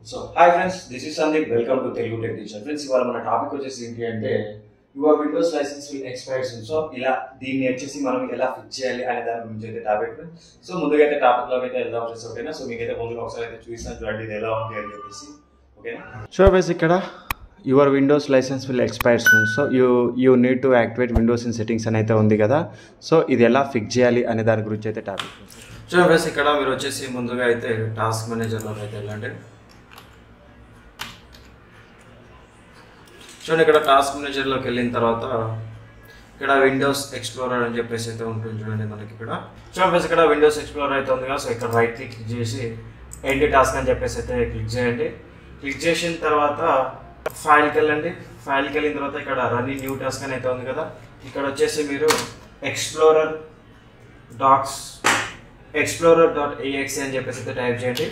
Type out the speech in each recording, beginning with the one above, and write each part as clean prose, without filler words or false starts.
So hi friends, this is Sandeep. Welcome to Telugu tech teacher. Friends, ఇవాళ మన topic వచ్చేసి ఏంటి అంటే your Windows license will expire soon. So ఇలా దీన్ని వచ్చేసి మనం ఎలా ఫిక్స్ చేయాలి అనే దాని గురించి అయితే టాపిక్. సో ముందుగా అయితే టాపిక్ లోకి అయితే వెళ్దాం ఫ్రెండ్స్. ఓకేనా? సో మీకైతే ముందుగా ఒకసారి అయితే చూపిస్తాను, చూడండి ఇది ఎలా ఉంది అని చెప్పేసి. ఓకేనా? సో బేస్ ఇక్కడ your Windows license will expire soon. So you need to activate Windows in settings అని అయితే ఉంది కదా. సో ఇది ఎలా ఫిక్స్ చేయాలి అనే దాని గురించి అయితే టాపిక్. సో బేస్ ఇక్కడ మీరు వచ్చేసి ముందుగా అయితే టాస్క్ మేనేజర్లోకి అయితే వెళ్ళండి. చూడండి, ఇక్కడ టాస్క్ మేనేజర్లోకి వెళ్ళిన తర్వాత ఇక్కడ విండోస్ ఎక్స్ప్లోరర్ అని చెప్పేసి అయితే ఉంటుంది. చూడండి మనకి ఇక్కడ చూడండి, ఇక్కడ విండోస్ ఎక్స్ప్లోరర్ అయితే ఉంది కదా. సో ఇక్కడ రైట్ క్లిక్ చేసి ఎండ్ టాస్క్ అని చెప్పేసి అయితే క్లిక్ చేయండి. క్లిక్ చేసిన తర్వాత ఫైల్కి వెళ్ళండి. ఫైల్కి వెళ్ళిన తర్వాత ఇక్కడ రన్ న్యూ టాస్క్ అని అయితే ఉంది కదా. ఇక్కడ వచ్చేసి మీరు explorer.exe అని చెప్పేసి అయితే టైప్ చేయండి.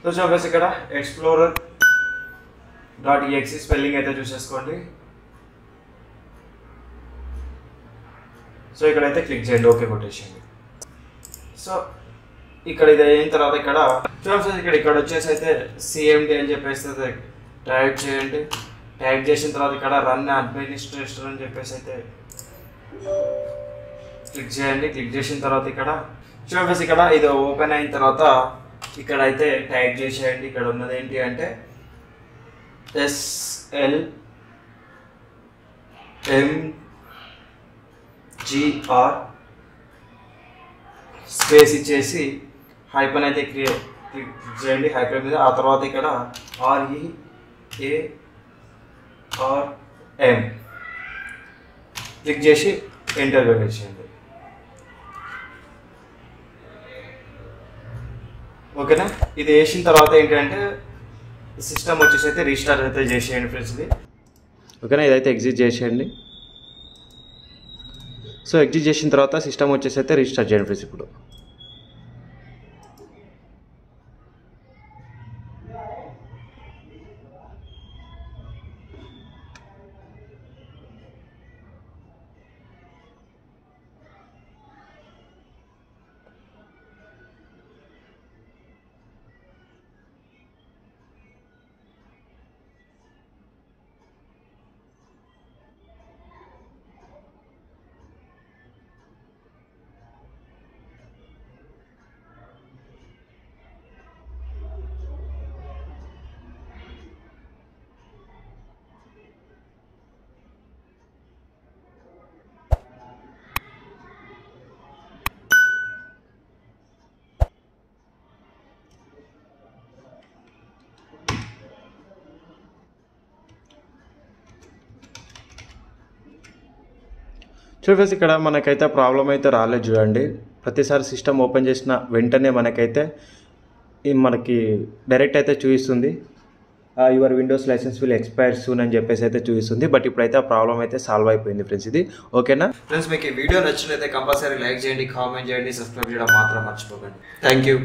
సో చూపేసి ఇక్కడ explorer.exe స్పెల్లింగ్ అయితే చూసేసుకోండి. సో ఇక్కడైతే క్లిక్ చేయండి, ఓకే కొట్టేసేయండి. సో ఇక్కడ ఇది అయిన తర్వాత ఇక్కడ చూడండి, ఇక్కడ వచ్చేసి అయితే CMD అని చెప్పేసి అయితే టైప్ చేయండి. టైప్ చేసిన తర్వాత ఇక్కడ రన్ అడ్మినిస్ట్రేటర్ అని చెప్పేసి అయితే క్లిక్ చేయండి. క్లిక్ చేసిన తర్వాత ఇక్కడ చూడండి, ఇక్కడ ఇది ఓపెన్ అయిన తర్వాత ఇక్కడ అయితే టైప్ చేసేయండి. ఇక్కడ ఉన్నది ఏంటి అంటే SLMGR స్పేస్ ఇచ్చేసి హైపన్ అయితే క్లిక్ చేయండి హైపన్ మీద. ఆ తర్వాత ఇక్కడ REARM క్లిక్ చేసి ఎంటర్ పెట్టేసేయండి. ఓకేనా? ఇది వేసిన తర్వాత ఏంటంటే సిస్టమ్ వచ్చేసి అయితే రీస్టార్ట్ అయితే చేసేయండి ఫ్రెండ్స్. ఇది ఓకేనా? ఇదైతే ఎగ్జిట్ చేసేయండి. సో ఎగ్జిట్ చేసిన తర్వాత సిస్టమ్ వచ్చేసి అయితే రీస్టార్ట్ చేయండి ఫ్రెండ్స్. ఇప్పుడు చూడండి, ఇక్కడ మనకైతే ప్రాబ్లం అయితే రాలేదు. చూడండి, ప్రతిసారి సిస్టమ్ ఓపెన్ చేసిన వెంటనే మనకైతే మనకి డైరెక్ట్ అయితే చూపిస్తుంది your Windows license will expire soon అని చెప్పేసి అయితే చూపిస్తుంది. బట్ ఇప్పుడైతే ఆ ప్రాబ్లం అయితే సాల్వ్ అయిపోయింది ఫ్రెండ్స్. ఇది ఓకేనా ఫ్రెండ్స్? మీకు ఈ వీడియో నచ్చినట్లయితే కంపల్సరీ లైక్ చేయండి, కామెంట్ చేయండి, సబ్స్క్రైబ్ చేయడం మాత్రం మర్చిపోకండి. Thank you.